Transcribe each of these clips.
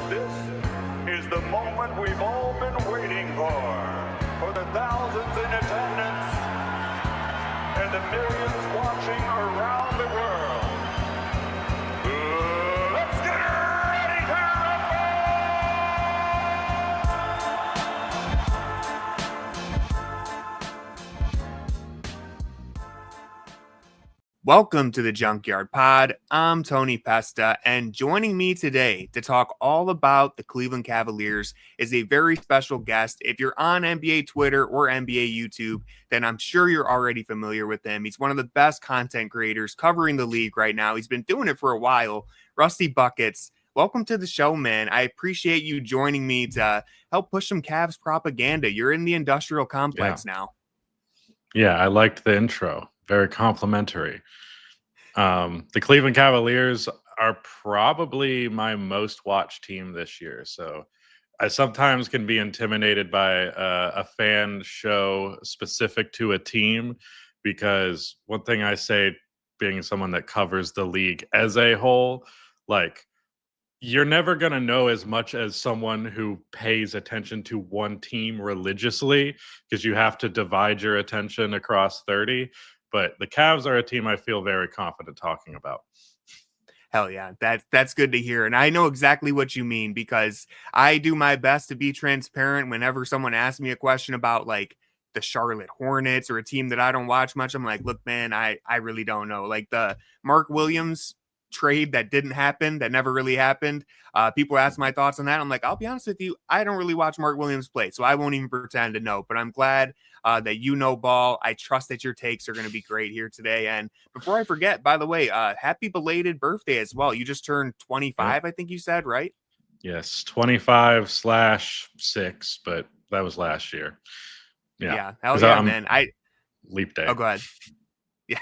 This is the moment we've all been waiting for the thousands in attendance and the millions watching around the world. Let's get ready to Welcome to the Junkyard Pod. I'm Tony Pesta, and joining me today to talk all about the Cleveland Cavaliers is a very special guest. If you're on NBA Twitter or NBA YouTube, then I'm sure you're already familiar with him. He's one of the best content creators covering the league right now. He's been doing it for a while. Rusty Buckets, welcome to the show, man. I appreciate you joining me to help push some Cavs propaganda. You're in the industrial complex now. Yeah, I liked the intro. Very complimentary. The Cleveland Cavaliers are probably my most watched team this year. So I sometimes can be intimidated by a fan show specific to a team, because one thing I say, being someone that covers the league as a whole, like, you're never going to know as much as someone who pays attention to one team religiously, because you have to divide your attention across 30. But the Cavs are a team I feel very confident talking about. Hell yeah, that's good to hear. And I know exactly what you mean, because I do my best to be transparent whenever someone asks me a question about like the Charlotte Hornets or a team that I don't watch much. I'm like, look, man, I really don't know. Like the Mark Williams trade that didn't happen, that never really happened. People ask my thoughts on that. I'm like, I'll be honest with you, I don't really watch Mark Williams play, so I won't even pretend to know. But I'm glad that you know ball. I trust that your takes are going to be great here today. And before I forget, by the way, happy belated birthday as well. You just turned 25, I think you said, right? Yes, 25/6, but that was last year. Yeah. Hell yeah, man. Leap day. Oh, go ahead. Yeah.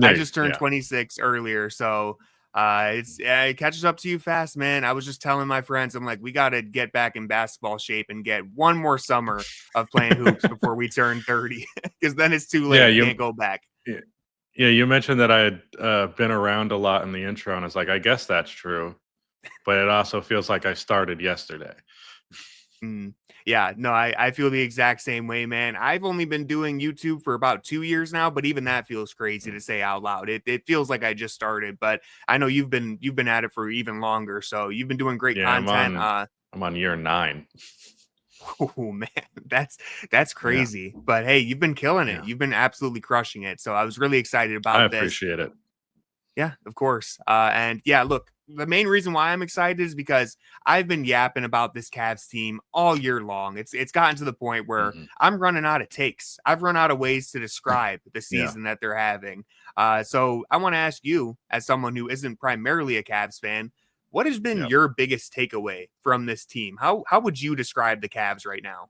I just turned 26 earlier, so it catches up to you fast, man. I was just telling my friends, I'm like, we got to get back in basketball shape and get one more summer of playing hoops before we turn 30, because then it's too late. You can't go back. Yeah, you mentioned that I had been around a lot in the intro, and I was like, I guess that's true, but it also feels like I started yesterday. Yeah, no, I feel the exact same way, man. I've only been doing YouTube for about 2 years now, but even that feels crazy to say out loud. It feels like I just started, but I know you've been at it for even longer, so you've been doing great content. I'm on year 9. Oh man, that's crazy. Yeah. But hey, you've been killing it. You've been absolutely crushing it. So I was really excited about this. I appreciate it. Yeah, of course. And yeah, look, the main reason why I'm excited is because I've been yapping about this Cavs team all year long. It's gotten to the point where I'm running out of takes. I've run out of ways to describe the season that they're having. So I want to ask you, as someone who isn't primarily a Cavs fan, what has been your biggest takeaway from this team? How would you describe the Cavs right now?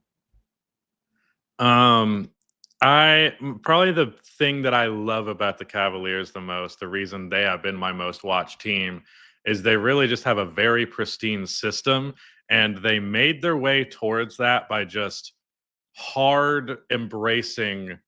Probably the thing that I love about the Cavaliers the most, the reason they have been my most watched team, is they really just have a very pristine system, and they made their way towards that by just hard embracing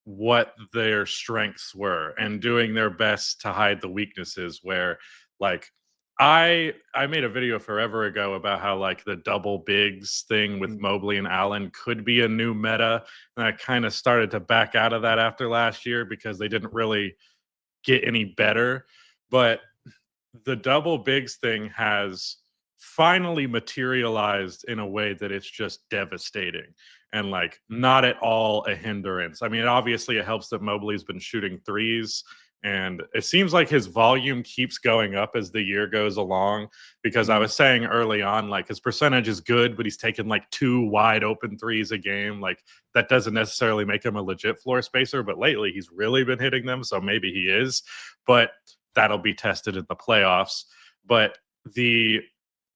what their strengths were and doing their best to hide the weaknesses. Where, like, I made a video forever ago about how, like, the double bigs thing with Mobley and Allen could be a new meta, and I kind of started to back out of that after last year because they didn't really get any better. But the double bigs thing has finally materialized in a way that it's just devastating and, like, not at all a hindrance. I mean, obviously it helps that Mobley's been shooting threes, and it seems like his volume keeps going up as the year goes along, because I was saying early on, like, his percentage is good, but he's taking like 2 wide open threes a game. Like, that doesn't necessarily make him a legit floor spacer, but lately he's really been hitting them, so maybe he is. But that'll be tested in the playoffs. But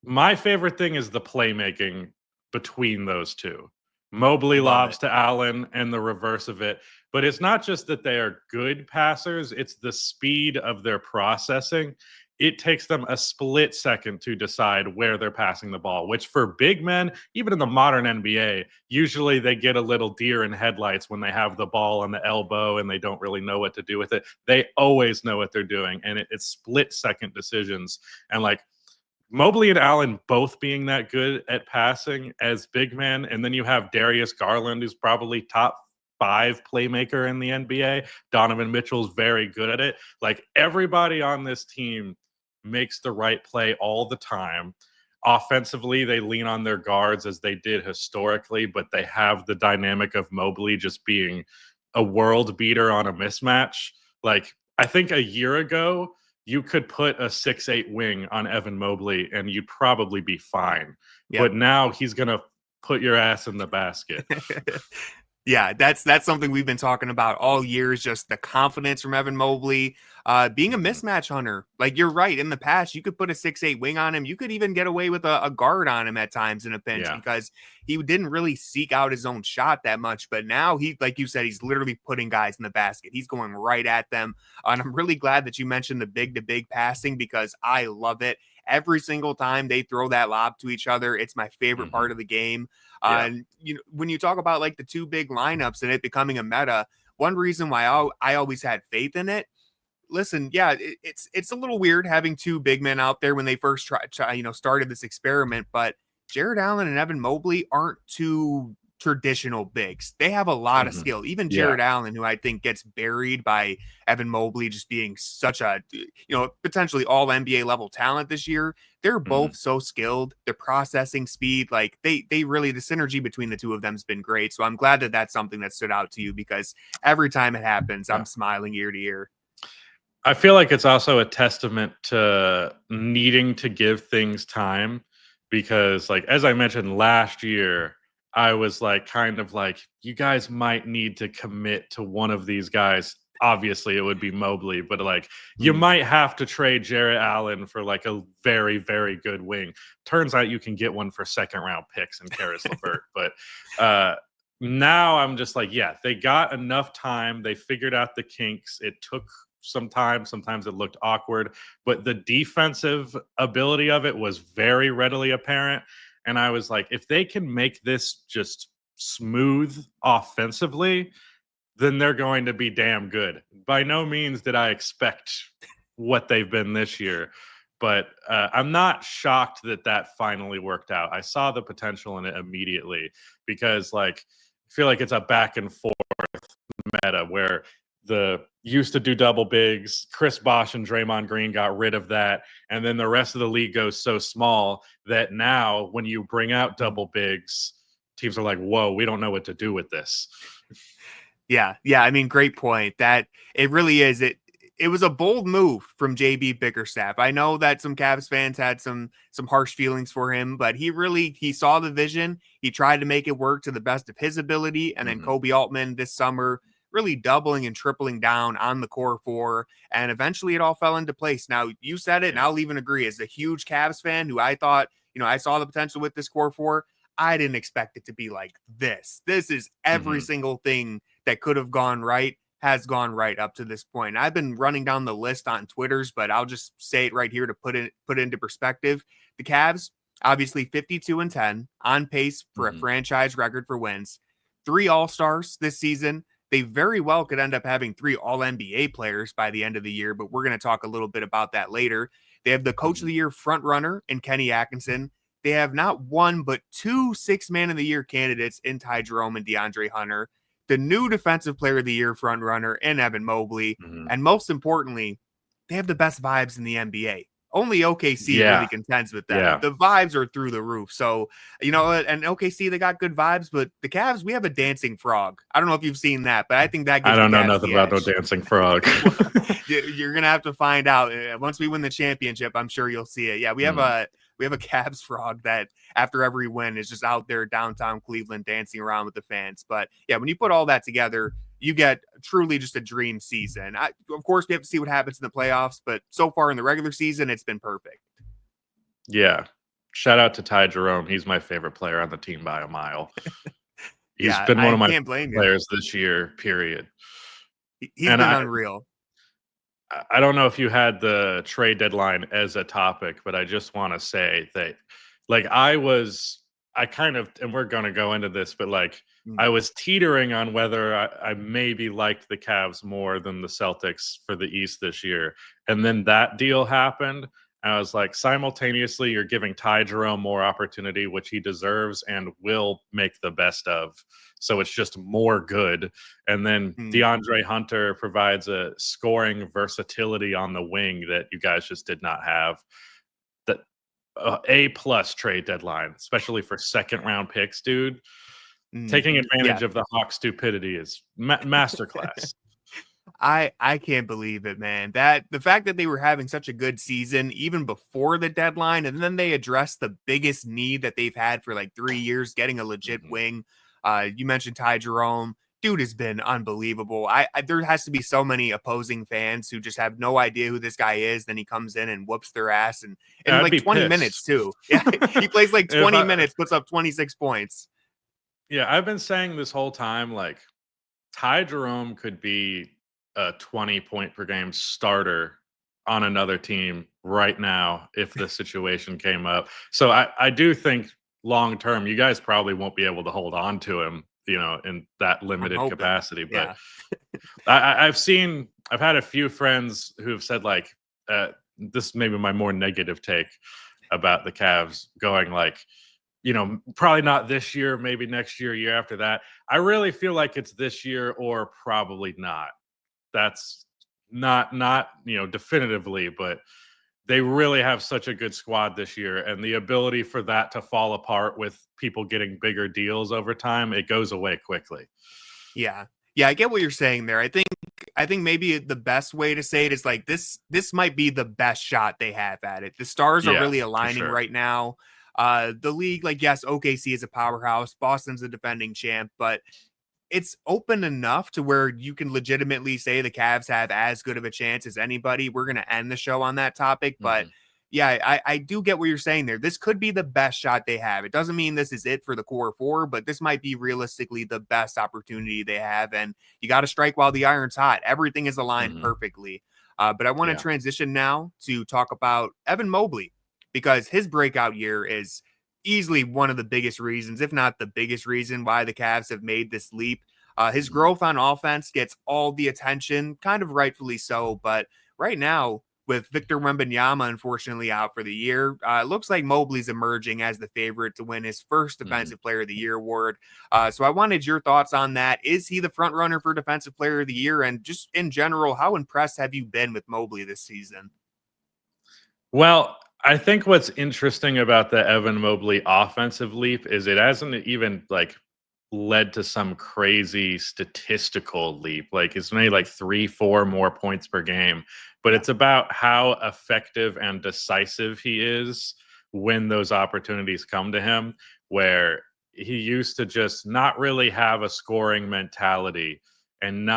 my favorite thing is the playmaking between those two. Mobley lobs to Allen and the reverse of it. But it's not just that they are good passers, it's the speed of their processing. It takes them a split second to decide where they're passing the ball, which for big men, even in the modern NBA, usually they get a little deer in headlights when they have the ball on the elbow and they don't really know what to do with it. They always know what they're doing, and it's split second decisions. And, like, Mobley and Allen both being that good at passing as big men, and then you have Darius Garland, who's probably top 5 playmaker in the NBA. Donovan Mitchell's very good at it. Like, everybody on this team makes the right play all the time. Offensively, they lean on their guards as they did historically, but they have the dynamic of Mobley just being a world beater on a mismatch. Like, I think a year ago, you could put a 6'8" wing on Evan Mobley and you'd probably be fine. Yep. But now he's going to put your ass in the basket. Yeah, that's something we've been talking about all year, is just the confidence from Evan Mobley, being a mismatch hunter. Like, you're right. In the past, you could put a 6'8" wing on him. You could even get away with a guard on him at times in a pinch, because he didn't really seek out his own shot that much. But now he, like you said, he's literally putting guys in the basket. He's going right at them. And I'm really glad that you mentioned the big to big passing, because I love it. Every single time they throw that lob to each other, it's my favorite part of the game. And when you talk about like the two big lineups and it becoming a meta, one reason why I always had faith in it. Listen, it's a little weird having two big men out there when they first started this experiment, but Jarrett Allen and Evan Mobley aren't two traditional bigs. They have a lot of skill. Even Jarrett Allen, who I think gets buried by Evan Mobley just being such a, potentially all NBA level talent this year. They're both so skilled. Their processing speed, like they really, the synergy between the two of them has been great. So I'm glad that that's something that stood out to you, because every time it happens, I'm smiling ear to ear. I feel like it's also a testament to needing to give things time, because, like, as I mentioned last year, I was like, kind of like, you guys might need to commit to one of these guys. Obviously, it would be Mobley, but like, you might have to trade Jarrett Allen for like a very, very good wing. Turns out you can get one for second round picks and Karis LeVert. But now I'm just like, they got enough time. They figured out the kinks. It took some time. Sometimes it looked awkward, but the defensive ability of it was very readily apparent. And I was like, if they can make this just smooth offensively, then they're going to be damn good. By no means did I expect what they've been this year, but I'm not shocked that finally worked out. I saw the potential in it immediately, because like, I feel like it's a back and forth meta where the used to do double bigs. Chris Bosh and Draymond Green got rid of that. And then the rest of the league goes so small that now when you bring out double bigs, teams are like, whoa, we don't know what to do with this. Yeah. I mean, great point. That it really is. It was a bold move from JB Bickerstaff. I know that some Cavs fans had some harsh feelings for him, but he saw the vision. He tried to make it work to the best of his ability. And then Kobe Altman this summer really doubling and tripling down on the core four, and eventually it all fell into place. Now, you said it, and I'll even agree. As a huge Cavs fan who I thought, I saw the potential with this core four, I didn't expect it to be like this. This is every single thing that could have gone right has gone right up to this point. I've been running down the list on Twitters, but I'll just say it right here to put it into perspective. The Cavs, obviously 52-10, on pace for a franchise record for wins. 3 All-Stars this season. They very well could end up having 3 All-NBA players by the end of the year, but we're going to talk a little bit about that later. They have the Coach of the Year front runner in Kenny Atkinson. They have not one, but 2 Sixth Man of the Year candidates in Ty Jerome and DeAndre Hunter. The new Defensive Player of the Year front runner in Evan Mobley. And most importantly, they have the best vibes in the NBA. Only OKC really contends with that. Yeah. The vibes are through the roof. So, and OKC, they got good vibes, but the Cavs, we have a dancing frog. I don't know if you've seen that, but I think that gives I don't know nothing about no dancing frog. You're going to have to find out. Once we win the championship, I'm sure you'll see it. Yeah, we have a Cavs frog that after every win is just out there downtown Cleveland dancing around with the fans. But yeah, when you put all that together, you get truly just a dream season. Of course, we have to see what happens in the playoffs, but so far in the regular season, it's been perfect. Yeah. Shout out to Ty Jerome. He's my favorite player on the team by a mile. He's been one of my players this year, period. He's been unreal. I don't know if you had the trade deadline as a topic, but I just want to say that, like, and we're going to go into this, but like, I was teetering on whether I maybe liked the Cavs more than the Celtics for the East this year. And then that deal happened. And I was like, simultaneously, you're giving Ty Jerome more opportunity, which he deserves and will make the best of. So it's just more good. And then DeAndre Hunter provides a scoring versatility on the wing that you guys just did not have. That A+ trade deadline, especially for second round picks, dude. Taking advantage of the Hawks' stupidity is masterclass. I can't believe it, man. That the fact that they were having such a good season even before the deadline, and then they addressed the biggest need that they've had for like 3 years, getting a legit wing. You mentioned Ty Jerome. Dude has been unbelievable. I there has to be so many opposing fans who just have no idea who this guy is. Then he comes in and whoops their ass and in like 20 minutes too. Yeah, he plays like 20 minutes, puts up 26 points. Yeah, I've been saying this whole time, like Ty Jerome could be a 20-point per game starter on another team right now if the situation came up. So I do think long term, you guys probably won't be able to hold on to him, in that limited capacity. But I've had a few friends who've said like, this may be my more negative take about the Cavs going like, probably not this year, maybe next year, year after that. I really feel like it's this year or probably not. That's not definitively, but they really have such a good squad this year, and the ability for that to fall apart with people getting bigger deals over time, it goes away quickly. Yeah, I get what you're saying there. I think maybe the best way to say it is like this might be the best shot they have at it. The stars are really aligning right now. The league, like, yes, OKC is a powerhouse. Boston's a defending champ, but it's open enough to where you can legitimately say the Cavs have as good of a chance as anybody. We're going to end the show on that topic, but yeah, I do get what you're saying there. This could be the best shot they have. It doesn't mean this is it for the core four, but this might be realistically the best opportunity they have. And you got to strike while the iron's hot. Everything is aligned perfectly. But I want to transition now to talk about Evan Mobley, because his breakout year is easily one of the biggest reasons, if not the biggest reason, why the Cavs have made this leap. His growth on offense gets all the attention, kind of rightfully so. But right now, with Victor Wembanyama unfortunately out for the year, it looks like Mobley's emerging as the favorite to win his first Defensive Player of the Year award. So I wanted your thoughts on that. Is he the front runner for Defensive Player of the Year? And just in general, how impressed have you been with Mobley this season? Well, I think what's interesting about the Evan Mobley offensive leap is it hasn't even like led to some crazy statistical leap. Like it's maybe like 3-4 more points per game, but it's about how effective and decisive he is when those opportunities come to him, where he used to just not really have a scoring mentality and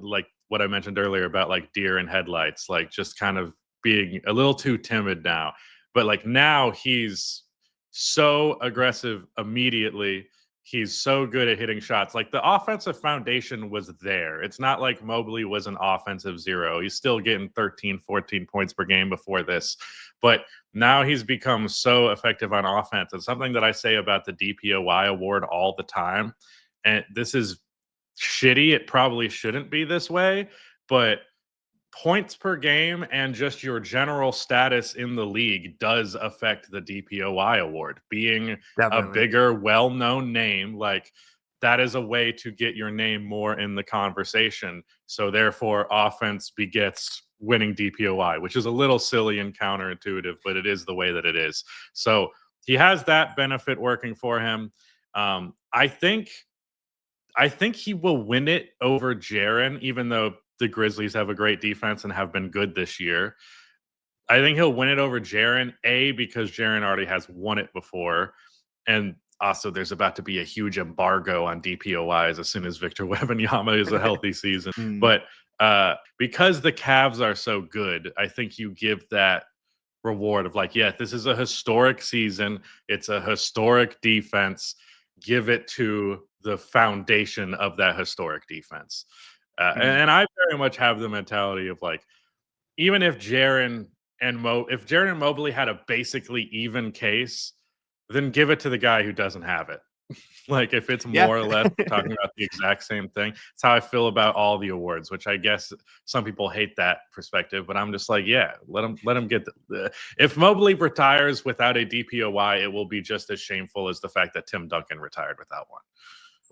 like what I mentioned earlier about like deer in headlights, like just kind of being a little too timid now. But like now he's so aggressive immediately. He's so good at hitting shots. Like the offensive foundation was there. It's not like Mobley was an offensive zero. He's still getting 13, 14 points per game before this. But now he's become so effective on offense. It's something that I say about the DPOY award all the time. And this is shitty. It probably shouldn't be this way, but points per game and just your general status in the league does affect the DPOY award. Being a bigger, well-known name, like that is a way to get your name more in the conversation. So therefore, offense begets winning DPOY, which is a little silly and counterintuitive, but it is the way that it is. So he has that benefit working for him. I think he will win it over Jaren, even though the Grizzlies have a great defense and have been good this year. I think he'll win it over Jaren, because Jaren already has won it before. And also there's about to be a huge embargo on DPOYs as soon as Victor Wembanyama is a healthy season. But because the Cavs are so good, I think you give that reward of like, yeah, this is a historic season. It's a historic defense. Give it to the foundation of that historic defense. And I very much have the mentality of like, even if Jaren and Mobley had a basically even case, then give it to the guy who doesn't have it. Like if it's Yeah. more or less talking about the exact same thing. It's how I feel about all the awards, which I guess some people hate that perspective, but I'm just like, yeah, let him get if Mobley retires without a DPOY, it will be just as shameful as the fact that Tim Duncan retired without one.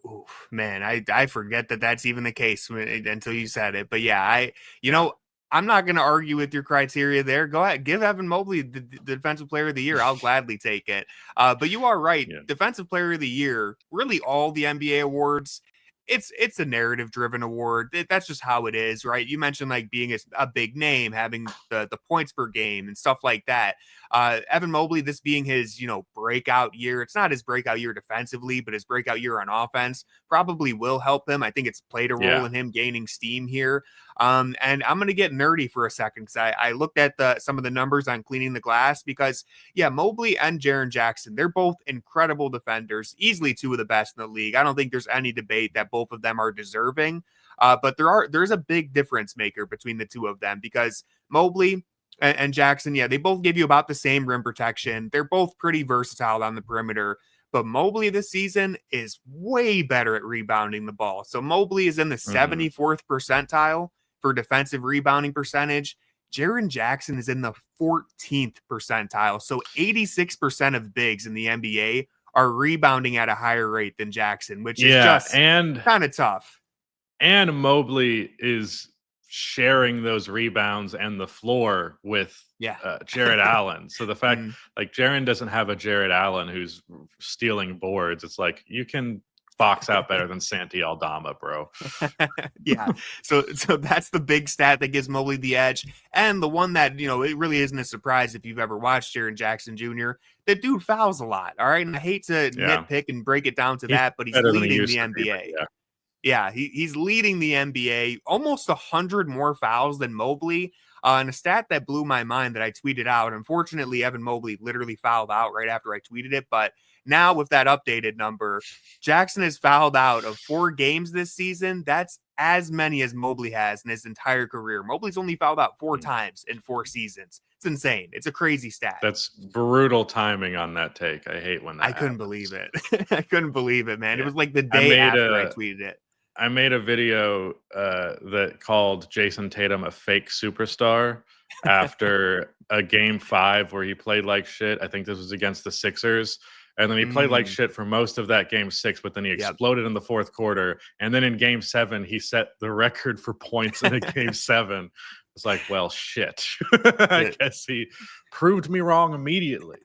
Oof, man, I forget that that's even the case until you said it. But yeah, you know, I'm not going to argue with your criteria there. Go ahead, give Evan Mobley the Defensive Player of the Year. I'll gladly take it. But you are right. Yeah. Defensive Player of the Year, really all the NBA awards, it's a narrative driven award. That's just how it is, right? You mentioned like being a big name, having the points per game and stuff like that. Evan Mobley, this being his, breakout year. It's not his breakout year defensively, but his breakout year on offense probably will help him. I think it's played a role in him gaining steam here. And I'm going to get nerdy for a second because I looked at some of the numbers on cleaning the glass because, Mobley and Jaren Jackson, they're both incredible defenders, easily two of the best in the league. I don't think there's any debate that both of them are deserving. But there's a big difference maker between the two of them because Mobley and Jackson, they both give you about the same rim protection. They're both pretty versatile on the perimeter. But Mobley this season is way better at rebounding the ball. So Mobley is in the 74th percentile for defensive rebounding percentage. Jaren Jackson is in the 14th percentile. So 86% of bigs in the NBA are rebounding at a higher rate than Jackson, which is just kind of tough. And Mobley is sharing those rebounds and the floor with Jarrett Allen. So the fact like Jaren doesn't have a Jarrett Allen who's stealing boards, it's like you can box out better than Santi Aldama, bro. So that's the big stat that gives Mobley the edge. And the one that, it really isn't a surprise if you've ever watched Jaren Jackson Jr. The dude fouls a lot. All right. And I hate to nitpick and break it down to that, but he's leading the NBA. He's leading the NBA, almost 100 more fouls than Mobley. And a stat that blew my mind that I tweeted out. Unfortunately, Evan Mobley literally fouled out right after I tweeted it. But now with that updated number, Jackson has fouled out of 4 games this season. That's as many as Mobley has in his entire career. Mobley's only fouled out 4 times in 4 seasons. It's insane. It's a crazy stat. That's brutal timing on that take. I hate when that I couldn't believe it. I couldn't believe it, man. It was like the day after I tweeted it. I made a video that called Jason Tatum a fake superstar after a game 5 where he played like shit. I think this was against the Sixers. And then he played like shit for most of that game 6, but then he exploded in the 4th quarter. And then in game 7, he set the record for points in a game 7. It's like, well, shit. I guess he proved me wrong immediately.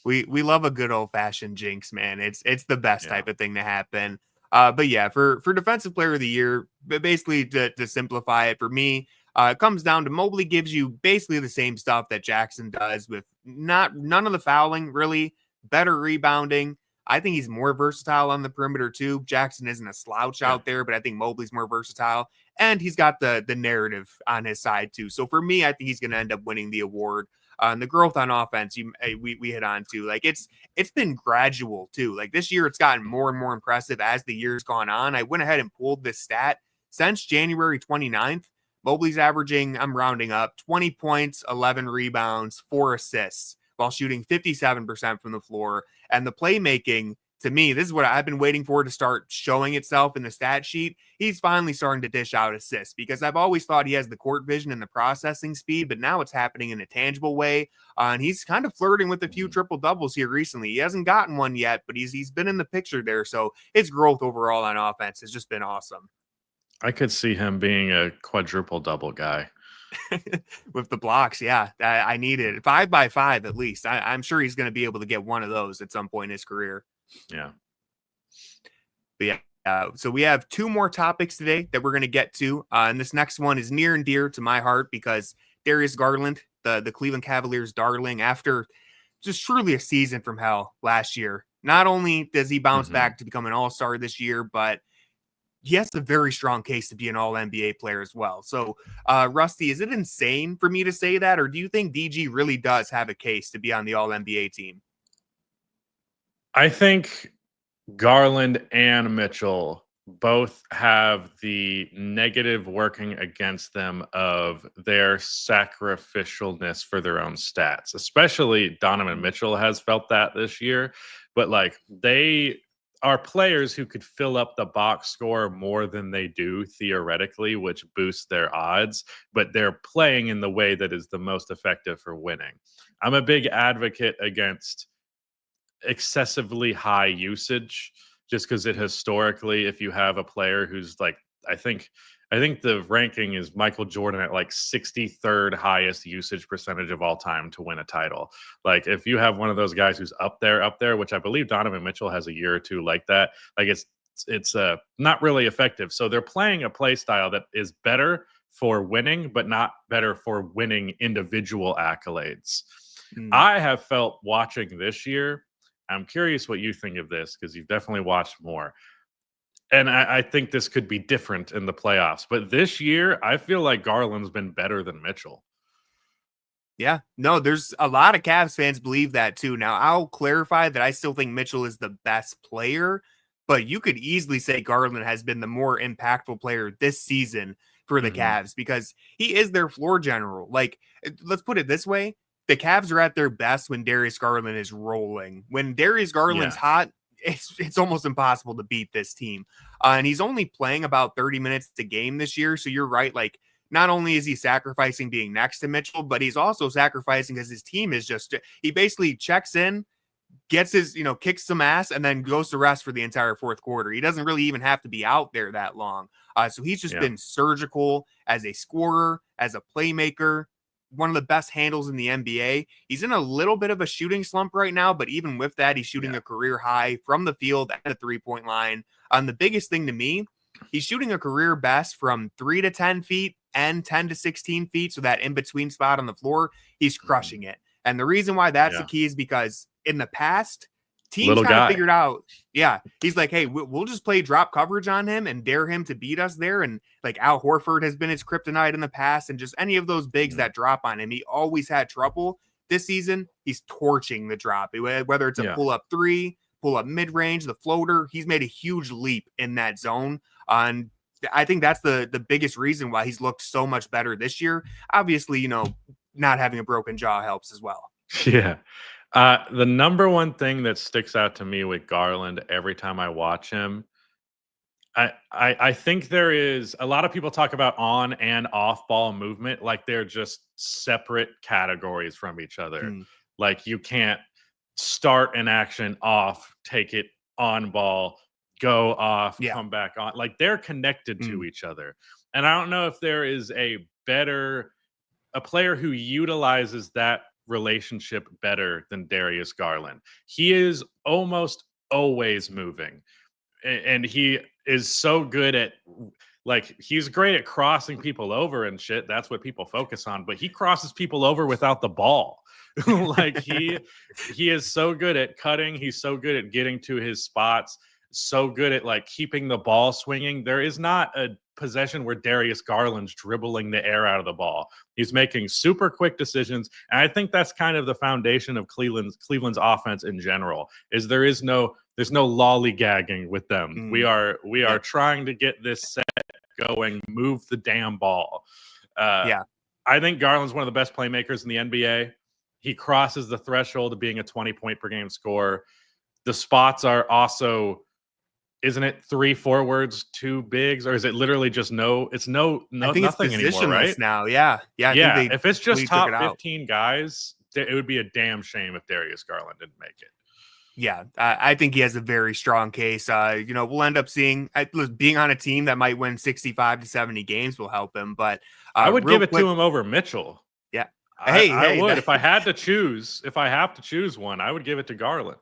We love a good old-fashioned jinx, man. It's the best type of thing to happen. But for Defensive Player of the Year, basically to simplify it for me, it comes down to Mobley gives you basically the same stuff that Jackson does with none of the fouling, really, better rebounding. I think he's more versatile on the perimeter too. Jackson isn't a slouch out there, but I think Mobley's more versatile, and he's got the narrative on his side too. So for me, I think he's going to end up winning the award. And the growth on offense, we hit on too. Like it's been gradual too. Like this year, it's gotten more and more impressive as the year's gone on. I went ahead and pulled this stat since January 29th. Mobley's averaging, I'm rounding up, 20 points, 11 rebounds, 4 assists, while shooting 57% from the floor. And the playmaking, to me, this is what I've been waiting for to start showing itself in the stat sheet. He's finally starting to dish out assists because I've always thought he has the court vision and the processing speed, but now it's happening in a tangible way. And he's kind of flirting with a few triple doubles here recently. He hasn't gotten one yet, but he's been in the picture there. So his growth overall on offense has just been awesome. I could see him being a quadruple double guy. With the blocks, I need it 5x5 at least. I'm sure he's going to be able to get one of those at some point in his career. But so we have 2 more topics today that we're going to get to, and this next one is near and dear to my heart because Darius Garland, the Cleveland Cavaliers darling, after just truly a season from hell last year, not only does he bounce back to become an all-star this year, but he has a very strong case to be an all-NBA player as well. So, Rusty, is it insane for me to say that, or do you think DG really does have a case to be on the all-NBA team? I think Garland and Mitchell both have the negative working against them of their sacrificialness for their own stats. Especially Donovan Mitchell has felt that this year. But, like, they are players who could fill up the box score more than they do theoretically, which boosts their odds, but they're playing in the way that is the most effective for winning. I'm a big advocate against excessively high usage, just because it historically, if you have a player who's like, I think the ranking is Michael Jordan at like 63rd highest usage percentage of all time to win a title. Like if you have one of those guys who's up there, which I believe Donovan Mitchell has a year or two like that, like it's not really effective. So they're playing a play style that is better for winning, but not better for winning individual accolades. I have felt watching this year, I'm curious what you think of this because you've definitely watched more. And I think this could be different in the playoffs. But this year, I feel like Garland's been better than Mitchell. Yeah, no, there's a lot of Cavs fans believe that too. Now, I'll clarify that I still think Mitchell is the best player, but you could easily say Garland has been the more impactful player this season for the Cavs because he is their floor general. Like, let's put it this way. The Cavs are at their best when Darius Garland is rolling. When Darius Garland's hot, it's almost impossible to beat this team. And he's only playing about 30 minutes a game this year. So you're right. Like, not only is he sacrificing being next to Mitchell, but he's also sacrificing because his team is just, he basically checks in, gets his, kicks some ass, and then goes to rest for the entire fourth quarter. He doesn't really even have to be out there that long. So he's just been surgical as a scorer, as a playmaker. One of the best handles in the NBA. He's in a little bit of a shooting slump right now, but even with that, he's shooting a career high from the field and the 3-point line. The biggest thing to me, he's shooting a career best from 3 to 10 feet and 10 to 16 feet. So that in-between spot on the floor, he's crushing it. And the reason why that's the key is because in the past, teams kind of figured out, he's like, hey, we'll just play drop coverage on him and dare him to beat us there. And like Al Horford has been his kryptonite in the past, and just any of those bigs that drop on him, he always had trouble. This season, he's torching the drop, whether it's a pull-up three, pull-up mid-range, the floater. He's made a huge leap in that zone. And I think that's the biggest reason why he's looked so much better this year. Obviously, not having a broken jaw helps as well. Yeah. The number one thing that sticks out to me with Garland every time I watch him, I think there is a lot of people talk about on and off ball movement like they're just separate categories from each other. Like you can't start an action off, take it on ball, go off, come back on. Like they're connected to each other. And I don't know if there is a player who utilizes that relationship better than Darius Garland. He is almost always moving, and he is so good at, like, he's great at crossing people over and shit. That's what people focus on, but he crosses people over without the ball. Like he is so good at cutting. He's so good at getting to his spots, so good at like keeping the ball swinging. There is not a possession where Darius Garland's dribbling the air out of the ball. He's making super quick decisions. And I think that's kind of the foundation of Cleveland's offense in general, is there's no lollygagging with them. We are trying to get this set going, move the damn ball. I think Garland's one of the best playmakers in the NBA. He crosses the threshold of being a 20-point per game scorer. The spots are also, isn't it 3 forwards, 2 bigs, or is it literally just it's nothing anymore, right? Now, yeah. If it's just top 15 guys, it would be a damn shame if Darius Garland didn't make it. Yeah, I think he has a very strong case. We'll end up seeing being on a team that might win 65 to 70 games will help him. But I would give it to him over Mitchell. Yeah, I would if I had to choose. If I have to choose one, I would give it to Garland.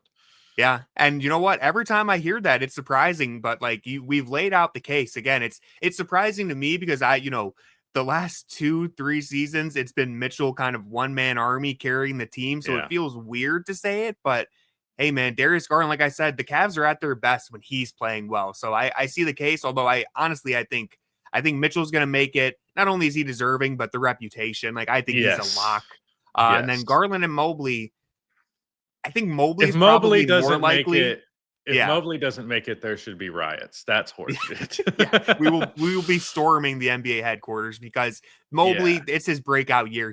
Yeah, and you know what? Every time I hear that, it's surprising. But we've laid out the case again. It's surprising to me because the last 2-3 seasons, it's been Mitchell kind of one-man army carrying the team. So it feels weird to say it, but hey, man, Darius Garland, like I said, the Cavs are at their best when he's playing well. So I see the case, although I think Mitchell's going to make it. Not only is he deserving, but the reputation. Like, I think he's a lock. And then Garland and Mobley, I think Mobley's probably more likely. if Mobley doesn't make it, there should be riots. That's horseshit. Yeah, we will be storming the NBA headquarters because Mobley, it's his breakout year.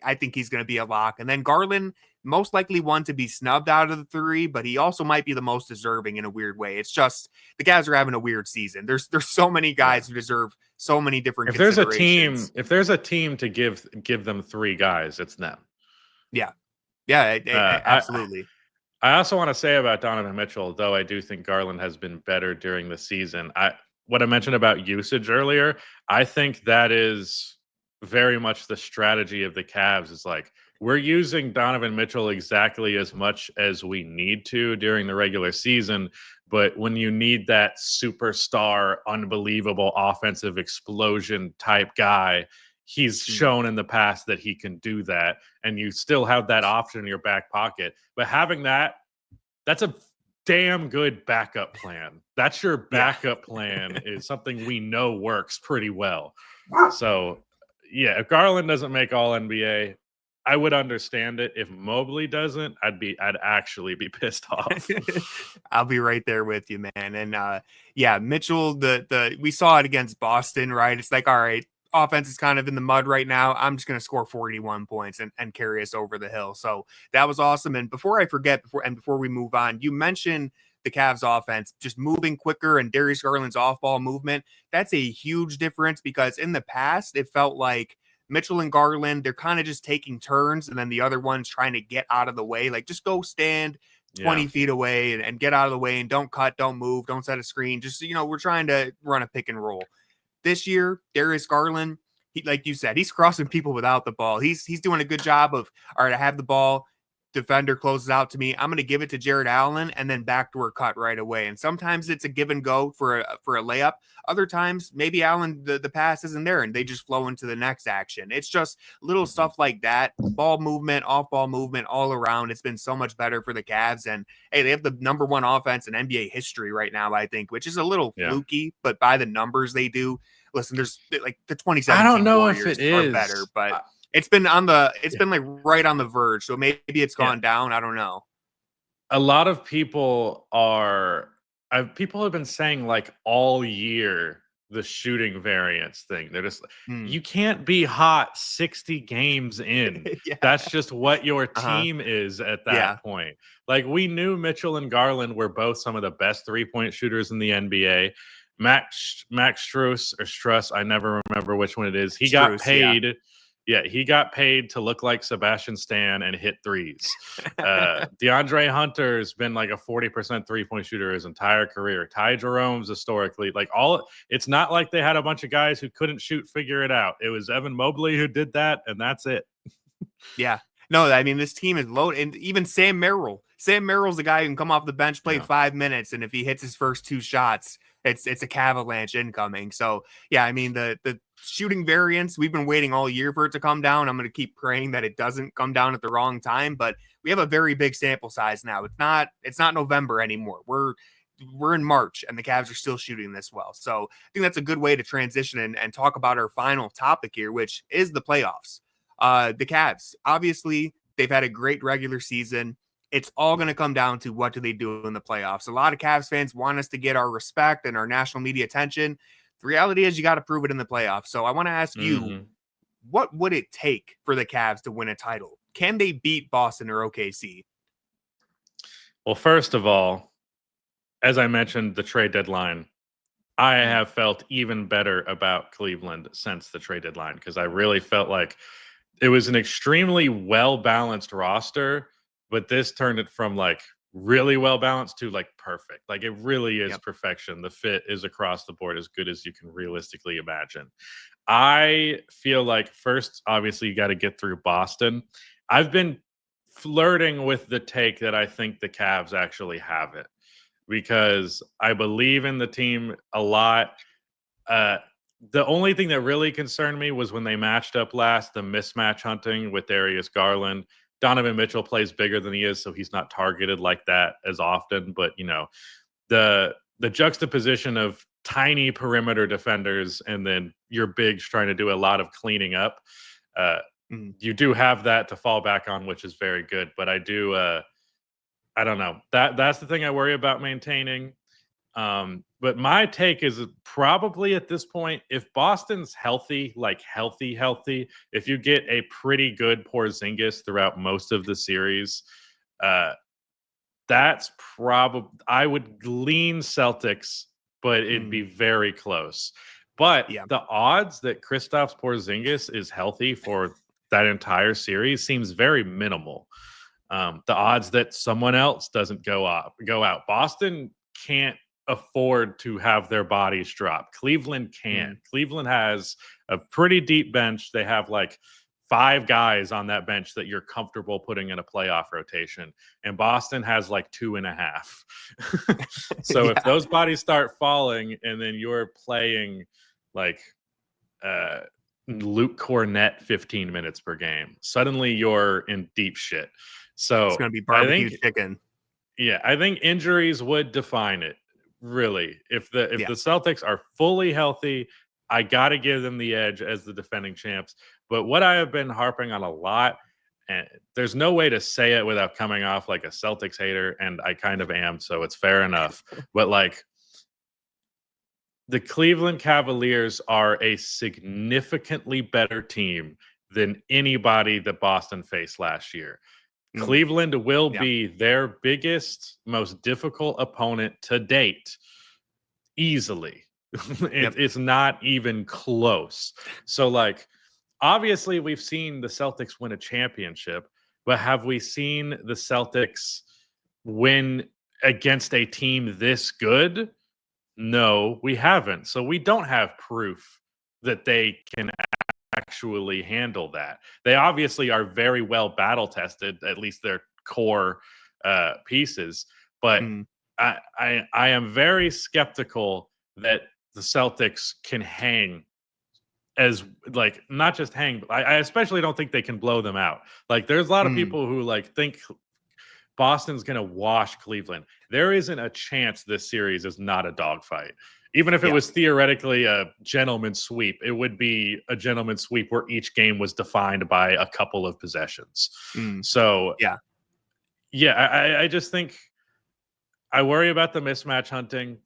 I think he's gonna be a lock. And then Garland, most likely one to be snubbed out of the three, but he also might be the most deserving in a weird way. It's just the Cavs are having a weird season. There's so many guys who deserve so many different if there's a team to give them three guys, it's them. Yeah, absolutely. I also want to say about Donovan Mitchell, though I do think Garland has been better during the season. What I mentioned about usage earlier, I think that is very much the strategy of the Cavs. Is like, we're using Donovan Mitchell exactly as much as we need to during the regular season. But when you need that superstar, unbelievable offensive explosion type guy, he's shown in the past that he can do that, and you still have that option in your back pocket. But having that's a damn good backup plan. That's your backup plan is something we know works pretty well. So, yeah, if Garland doesn't make All NBA, I would understand it. If Mobley doesn't, I'd actually be pissed off. I'll be right there with you, man. And Mitchell, we saw it against Boston, right? It's like, all right, offense is kind of in the mud right now. I'm just going to score 41 points and carry us over the hill. So that was awesome. And before I forget, before we move on, you mentioned the Cavs offense just moving quicker and Darius Garland's off-ball movement. That's a huge difference because in the past, it felt like Mitchell and Garland, they're kind of just taking turns and then the other one's trying to get out of the way. Like, just go stand 20 feet away and get out of the way and don't cut, don't move, don't set a screen. Just, we're trying to run a pick and roll. This year, Darius Garland, like you said, he's crossing people without the ball. He's doing a good job of, all right, I have the ball, defender closes out to me, I'm going to give it to Jarrett Allen and then backdoor cut right away. And sometimes it's a give and go for a layup. Other times, maybe Allen, the pass isn't there and they just flow into the next action. It's just little stuff like that. Ball movement, off ball movement, all around. It's been so much better for the Cavs. And hey, they have the number one offense in NBA history right now, I think, which is a little fluky, but by the numbers they do. Listen, there's like the 2017 I don't know Warriors if it is better, but it's been been like right on the verge. So maybe it's gone down. I don't know. A lot of people have been saying like all year the shooting variance thing. They're just you can't be hot 60 games in. That's just what your team is at that point. Like, we knew Mitchell and Garland were both some of the best 3-point shooters in the NBA. Max Strus, I never remember which one it is. He got paid. He got paid to look like Sebastian Stan and hit threes. DeAndre Hunter's been like a 40% 3-point shooter his entire career. Ty Jerome's historically, it's not like they had a bunch of guys who couldn't shoot, figure it out. It was Evan Mobley who did that, and that's it. Yeah. No, I mean, this team is loaded. And even Sam Merrill. Sam Merrill's the guy who can come off the bench, play 5 minutes, and if he hits his first 2 shots, it's a Cavalanche incoming. So, yeah, I mean, the shooting variance, we've been waiting all year for it to come down. I'm going to keep praying that it doesn't come down at the wrong time, but we have a very big sample size now. It's not November anymore. We're in March and the Cavs are still shooting this well. So I think that's a good way to transition and talk about our final topic here, which is the playoffs. The Cavs, obviously, they've had a great regular season. It's all going to come down to what do they do in the playoffs. A lot of Cavs fans want us to get our respect and our national media attention. The reality is you got to prove it in the playoffs. So I want to ask you, what would it take for the Cavs to win a title? Can they beat Boston or OKC? Well, first of all, as I mentioned, the trade deadline, I have felt even better about Cleveland since the trade deadline because I really felt like it was an extremely well-balanced roster, but this turned it from like really well-balanced to like perfect. Like, it really is perfection. The fit is across the board as good as you can realistically imagine. I feel like first, obviously, you got to get through Boston. I've been flirting with the take that I think the Cavs actually have it because I believe in the team a lot. The only thing that really concerned me was when they matched up last, the mismatch hunting with Darius Garland. Donovan Mitchell plays bigger than he is, so he's not targeted like that as often. But, the juxtaposition of tiny perimeter defenders and then your bigs trying to do a lot of cleaning up, you do have that to fall back on, which is very good. But I do I don't know. That's the thing I worry about maintaining. But my take is probably at this point, if Boston's healthy, like healthy, if you get a pretty good Porzingis throughout most of the series, that's probably, I would lean Celtics, but it'd be very close. But the odds that Kristaps Porzingis is healthy for that entire series seems very minimal. The odds that someone else doesn't go out. Boston can't afford to have their bodies drop. Cleveland can. Cleveland has a pretty deep bench. They have like 5 guys on that bench that you're comfortable putting in a playoff rotation. And Boston has like 2.5. So if those bodies start falling and then you're playing like Luke Cornett 15 minutes per game, suddenly you're in deep shit. So it's going to be barbecue chicken. Yeah, I think injuries would define it, really. If the Celtics are fully healthy, I got to give them the edge as the defending champs. But what I have been harping on a lot, and there's no way to say it without coming off like a Celtics hater, and I kind of am, so it's fair enough. But like, the Cleveland Cavaliers are a significantly better team than anybody that Boston faced last year. Cleveland will be their biggest, most difficult opponent to date, easily. It's not even close. So, like, obviously, we've seen the Celtics win a championship, but have we seen the Celtics win against a team this good? No, we haven't. So we don't have proof that they can actually handle that. They obviously are very well battle tested, at least their core pieces. But I am very skeptical that the Celtics can hang, as like, not just hang, but I especially don't think they can blow them out. Like, there's a lot of people who like think Boston's going to wash Cleveland. There isn't a chance this series is not a dogfight. Even if it was theoretically a gentleman's sweep, it would be a gentleman's sweep where each game was defined by a couple of possessions. So, I just think I worry about the mismatch hunting.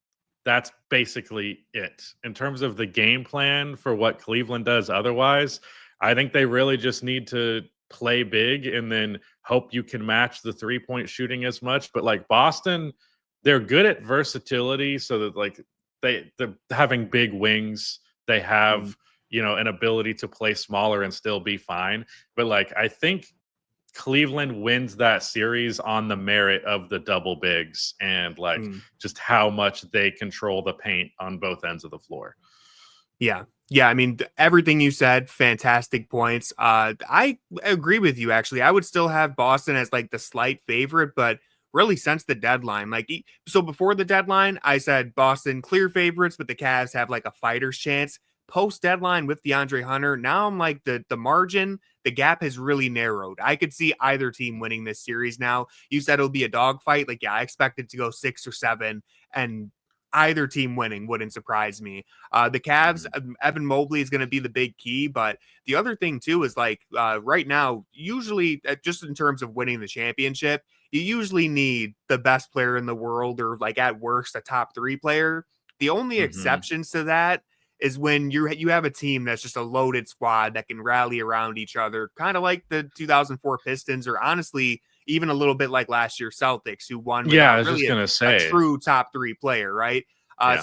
That's basically it. In terms of the game plan for what Cleveland does otherwise, I think they really just need to play big and then hope you can match the 3-point shooting as much. But like Boston, they're good at versatility, so that like they're having big wings. They have, an ability to play smaller and still be fine. But like, I think Cleveland wins that series on the merit of the double bigs and like just how much they control the paint on both ends of the floor. Yeah. I mean, everything you said, fantastic points. I agree with you, actually. I would still have Boston as like the slight favorite, but really since the deadline, like, so before the deadline, I said Boston clear favorites, but the Cavs have like a fighter's chance. Post deadline with DeAndre Hunter, now I'm like the margin, the gap has really narrowed. I could see either team winning this series now. You said it'll be a dogfight. Like, I expect it to go 6 or 7, and either team winning wouldn't surprise me. The Cavs, Evan Mobley is going to be the big key, but the other thing too is like right now, usually just in terms of winning the championship, you usually need the best player in the world, or like at worst a top 3 player. The only exceptions to that is when you have a team that's just a loaded squad that can rally around each other, kind of like the 2004 Pistons, or honestly, even a little bit like last year's Celtics, who won I was really just gonna say a true top 3 player, right?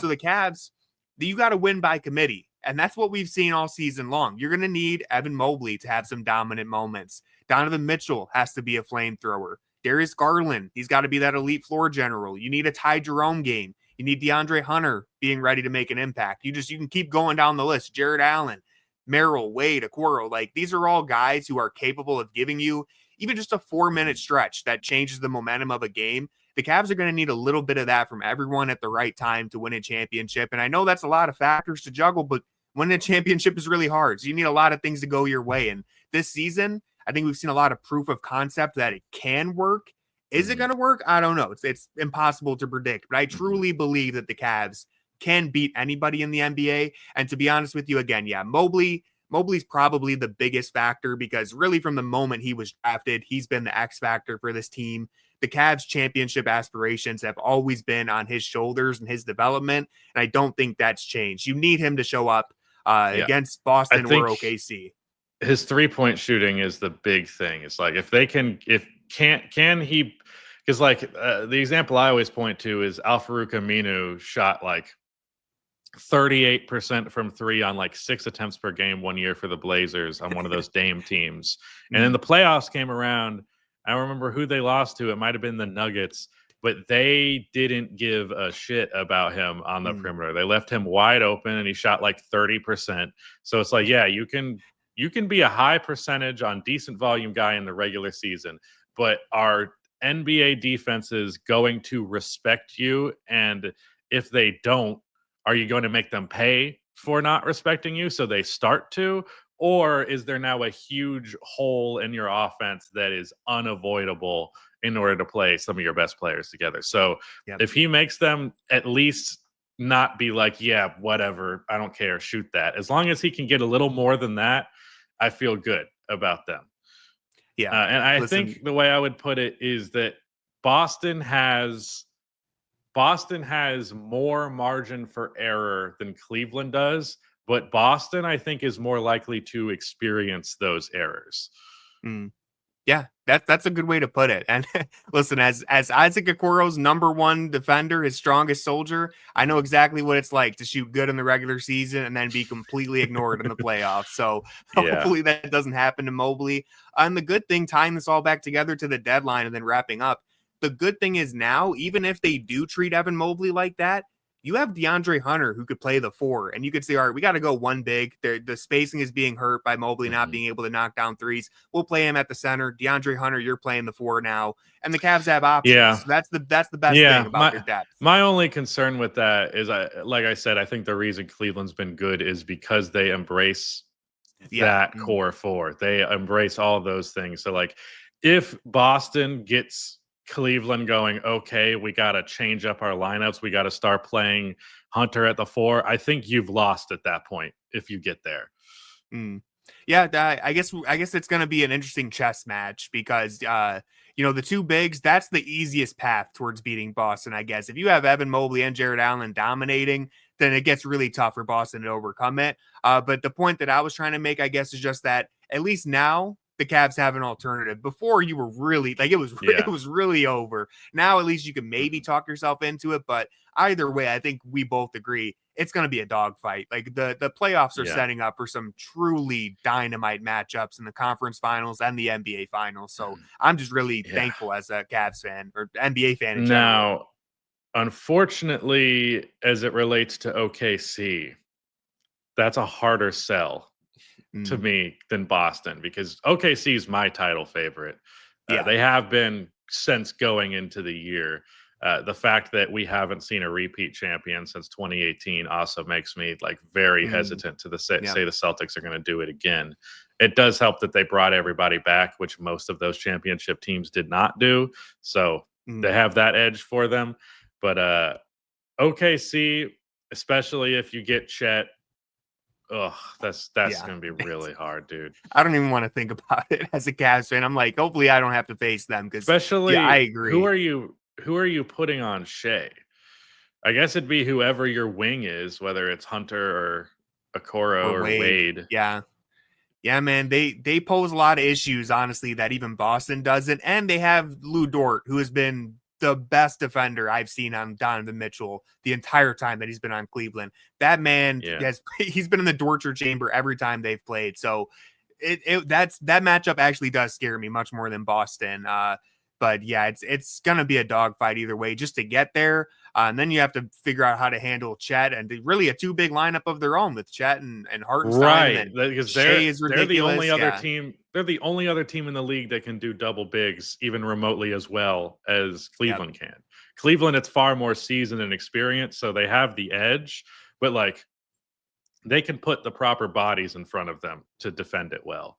So the Cavs, you got to win by committee, and that's what we've seen all season long. You're going to need Evan Mobley to have some dominant moments. Donovan Mitchell has to be a flamethrower. Darius Garland, he's got to be that elite floor general. You need a Ty Jerome game. You need DeAndre Hunter being ready to make an impact. You can keep going down the list. Jarrett Allen, Merrill, Wade, Okoro, like these are all guys who are capable of giving you even just a 4-minute stretch that changes the momentum of a game. The Cavs are going to need a little bit of that from everyone at the right time to win a championship. And I know that's a lot of factors to juggle, but winning a championship is really hard. So you need a lot of things to go your way. And this season, I think we've seen a lot of proof of concept that it can work. Is it going to work? I don't know. It's impossible to predict, but I truly believe that the Cavs can beat anybody in the NBA. And to be honest with you, again, Mobley's probably the biggest factor, because really from the moment he was drafted, he's been the X factor for this team. the Cavs championship aspirations have always been on his shoulders and his development. And I don't think that's changed. You need him to show up against Boston or OKC. His 3-point shooting is the big thing. It's like, if he, because like the example I always point to is Al-Farouq Aminu shot like 38% from three on like 6 attempts per game one year for the Blazers on one of those Dame teams. And then the playoffs came around. I don't remember who they lost to. It might have been the Nuggets, but they didn't give a shit about him on the perimeter. They left him wide open and he shot like 30%. So it's like, yeah, you can be a high percentage on decent volume guy in the regular season, but are NBA defenses going to respect you? And if they don't, are you going to make them pay for not respecting you so they start to? Or is there now a huge hole in your offense that is unavoidable in order to play some of your best players together? So if he makes them at least not be like, yeah, whatever, I don't care, shoot that. As long as he can get a little more than that, I feel good about them. Yeah. And I think the way I would put it is that Boston has more margin for error than Cleveland does, but Boston, I think, is more likely to experience those errors. Yeah, that's a good way to put it. And listen, as Isaac Okoro's number one defender, his strongest soldier, I know exactly what it's like to shoot good in the regular season and then be completely ignored in the playoffs. So hopefully that doesn't happen to Mobley. And the good thing, tying this all back together to the deadline and then wrapping up, the good thing is now, even if they do treat Evan Mobley like that, you have DeAndre Hunter who could play the 4, and you could say, all right, we got to go one big. The spacing is being hurt by Mobley not being able to knock down threes. We'll play him at the center. DeAndre Hunter, you're playing the 4 now, and the Cavs have options. Yeah, so that's the best thing about their depth. My only concern with that is, like I said, I think the reason Cleveland's been good is because they embrace that core 4. They embrace all those things. So, like, if Boston gets Cleveland going, okay, we got to change up our lineups, we got to start playing Hunter at the 4, I think you've lost at that point if you get there. Yeah, I guess it's going to be an interesting chess match because the two bigs, that's the easiest path towards beating Boston, I guess. If you have Evan Mobley and Jarrett Allen dominating, then it gets really tough for Boston to overcome it. But the point that I was trying to make, I guess, is just that at least now the Cavs have an alternative. Before, you were really like, it was really over. Now at least you can maybe talk yourself into it, but either way, I think we both agree it's going to be a dogfight. Like the playoffs are setting up for some truly dynamite matchups in the conference finals and the NBA finals. So I'm just really thankful as a Cavs fan or NBA fan in general. Now, unfortunately, as it relates to OKC, that's a harder sell to me than Boston, because OKC is my title favorite. They have been since going into the year. The fact that we haven't seen a repeat champion since 2018 also makes me like very hesitant to say the Celtics are going to do it again. It does help that they brought everybody back, which most of those championship teams did not do. So they have that edge for them. But OKC, especially if you get Chet, that's going to be really hard, dude. I don't even want to think about it as a Cavs fan. I'm like, hopefully I don't have to face them, because especially I agree. Who are you putting on Shea? I guess it'd be whoever your wing is, whether it's Hunter or Okoro or Wade. Yeah, man. They pose a lot of issues, honestly, that even Boston doesn't. And they have Lou Dort, who has been the best defender I've seen on Donovan Mitchell the entire time that he's been on Cleveland. That man he's been in the torture chamber every time they've played. So that matchup actually does scare me much more than Boston. But yeah, it's gonna be a dogfight either way just to get there. And then you have to figure out how to handle Chet, and really a 2 big lineup of their own with Chet and Hartenstein. Right, because they're the only other team. They're the only other team in the league that can do double bigs even remotely as well as Cleveland can. Cleveland, it's far more seasoned and experience, so they have the edge. But like, they can put the proper bodies in front of them to defend it well.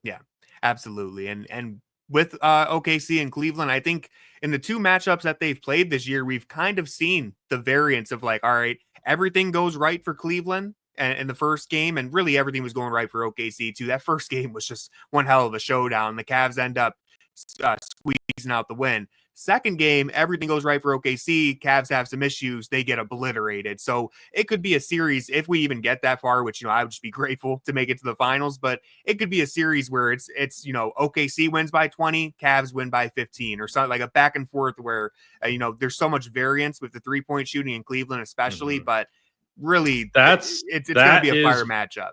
Yeah, absolutely. And with OKC and Cleveland, I think in the 2 matchups that they've played this year, we've kind of seen the variance of like, all right, everything goes right for Cleveland in the first game, and really everything was going right for OKC too. That first game was just one hell of a showdown. The Cavs end up squeezing out the win. Second game, everything goes right for OKC. Cavs have some issues. They get obliterated. So it could be a series if we even get that far, which, I would just be grateful to make it to the finals. But it could be a series where it's OKC wins by 20, Cavs win by 15, or something like a back and forth where, there's so much variance with the 3-point shooting in Cleveland, especially. But really, it's going to be a fire matchup.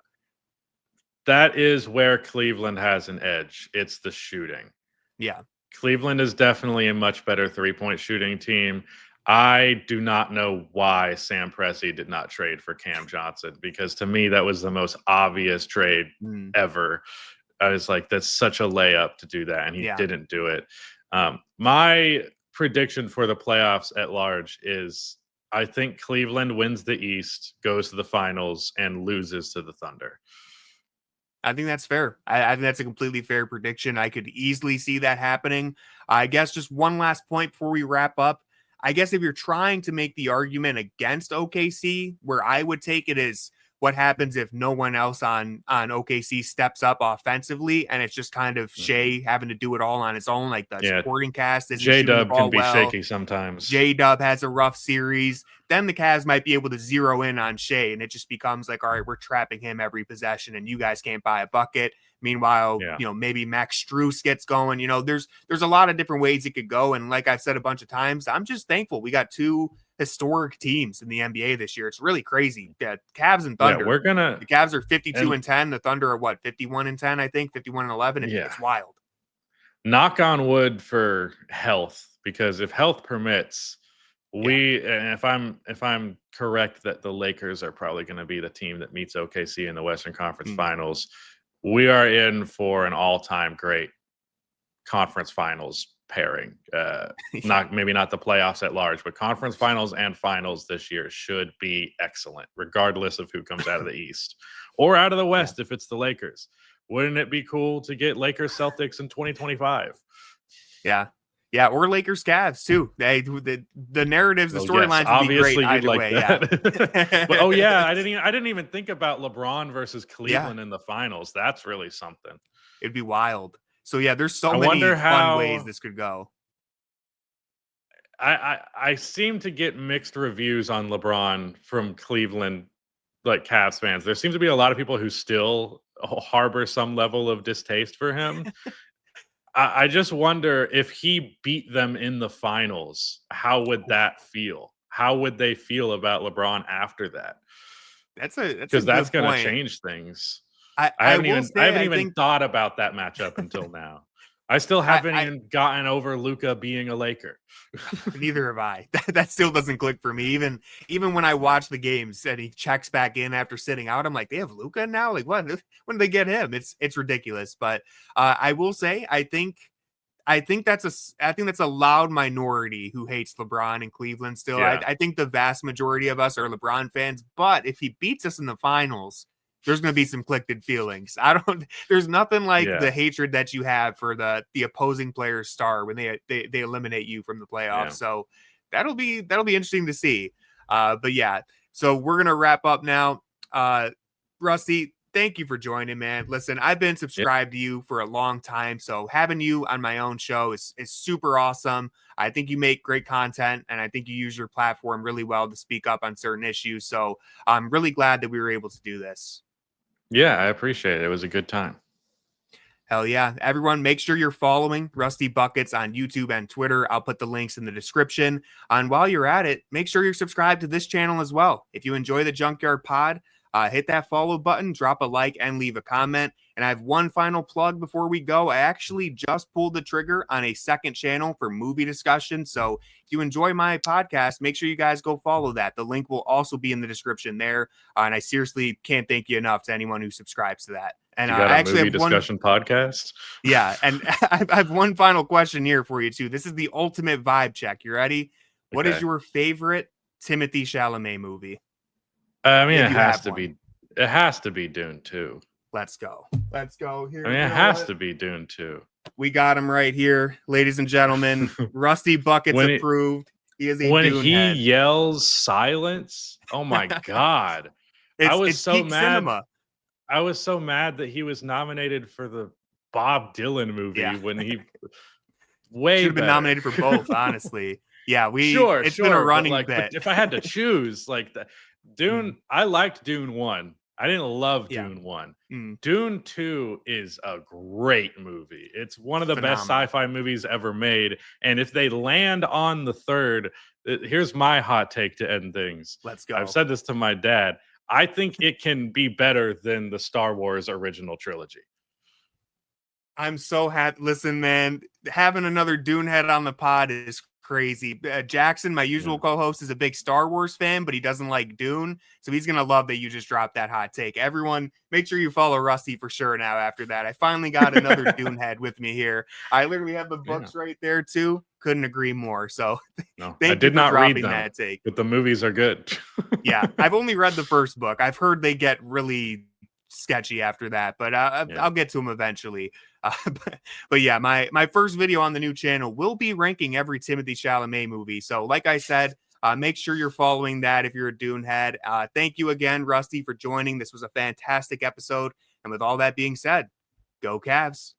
That is where Cleveland has an edge. It's the shooting. Yeah. Cleveland is definitely a much better 3-point shooting team. I do not know why Sam Presti did not trade for Cam Johnson, because to me, that was the most obvious trade ever. I was like, that's such a layup to do that. And he didn't do it. My prediction for the playoffs at large is I think Cleveland wins the East, goes to the finals, and loses to the Thunder. I think that's fair. I think that's a completely fair prediction. I could easily see that happening. I guess just one last point before we wrap up. I guess if you're trying to make the argument against OKC, where I would take it is what happens if no one else on OKC steps up offensively, and it's just kind of Shea having to do it all on his own, like the supporting cast. J-Dub can be shaky sometimes. J-Dub has a rough series. Then the Cavs might be able to zero in on Shea, and it just becomes like, all right, we're trapping him every possession, and you guys can't buy a bucket. Meanwhile, maybe Max Strus gets going. There's a lot of different ways it could go, and like I've said a bunch of times, I'm just thankful we got two historic teams in the NBA this year. It's really crazy. Yeah, Cavs and Thunder. The Cavs are 52-10. The Thunder are 51-10, I think, 51-11. It's wild. Knock on wood for health, because if health permits, and if I'm correct that the Lakers are probably going to be the team that meets OKC in the Western Conference Finals, we are in for an all-time great conference finals pairing. Maybe not the playoffs at large, but conference finals and finals this year should be excellent, regardless of who comes out of the East or out of the West. If it's the Lakers, wouldn't it be cool to get Lakers Celtics in 2025? Yeah, or Lakers Cavs too. The narratives, the storylines would be great either way. But, I didn't even think about LeBron versus Cleveland in the finals. That's really something. It'd be wild. So there's so many fun ways this could go. I seem to get mixed reviews on LeBron from Cleveland, like Cavs fans. There seems to be a lot of people who still harbor some level of distaste for him. I just wonder if he beat them in the finals, how would that feel? How would they feel about LeBron after that? Because that's going to change things. I haven't even thought about that matchup until now. I still haven't even gotten over Luka being a Laker. Neither have I. That still doesn't click for me. Even when I watch the games and he checks back in after sitting out, I'm like, they have Luka now? Like, what? When did they get him? It's ridiculous. But I will say, I think that's a loud minority who hates LeBron in Cleveland still. I think the vast majority of us are LeBron fans. But if he beats us in the finals, there's going to be some clicked interesting. There's nothing like the hatred that you have for the opposing player's star when they eliminate you from the playoffs. Yeah. So that'll be interesting to see. So we're going to wrap up now. Rusty, thank you for joining, man. Listen, I've been subscribed to you for a long time. So having you on my own show is super awesome. I think you make great content, and I think you use your platform really well to speak up on certain issues. So I'm really glad that we were able to do this. Yeah, I appreciate it. It was a good time. Hell yeah. Everyone, make sure you're following Rusty Buckets on YouTube and Twitter. I'll put the links in the description. And while you're at it, make sure you're subscribed to this channel as well. If you enjoy the Junkyard Pod, hit that follow button, drop a like, and leave a comment. And I have one final plug before we go. I actually just pulled the trigger on a second channel for movie discussion. So if you enjoy my podcast, make sure you guys go follow that. The link will also be in the description there. And I seriously can't thank you enough to anyone who subscribes to that. And you got I actually movie have discussion podcast. Yeah, and I have one final question here for you too. This is the ultimate vibe check. You ready? What is your favorite Timothee Chalamet movie? I mean, it has to be Dune 2. Let's go here. I mean, it has to be Dune 2. We got him right here, ladies and gentlemen. Rusty Buckets approved. He is a when Dune he head. Yells silence. Oh my god! I was so mad. Cinema. I was so mad that he was nominated for the Bob Dylan movie when he way Should have been better. nominated for both, honestly. Yeah, Sure, it's been a running but bit. But if I had to choose, like Dune, Mm. I liked Dune 1. I didn't love Yeah. Dune 1. Mm. Dune 2 is a great movie. It's one of the best Phenomenal. sci-fi movies ever made. And if they land on the third, here's my hot take to end things. Let's go. I've said this to my dad. I think it can be better than the Star Wars original trilogy. I'm so happy. Listen, man, having another Dune head on the pod is crazy. Jackson, my usual co-host, is a big Star Wars fan, but he doesn't like Dune. So he's going to love that you just dropped that hot take. Everyone, make sure you follow Rusty for sure now after that. I finally got another Dune head with me here. I literally have the books right there, too. Couldn't agree more. So I did not read them, that take. But the movies are good. Yeah, I've only read the first book. I've heard they get really sketchy after that, but I'll get to them eventually. But yeah, my first video on the new channel will be ranking every Timothee Chalamet movie. So like I said, make sure you're following that if you're a Dune head. Thank you again, Rusty, for joining. This was a fantastic episode. And with all that being said, go Cavs.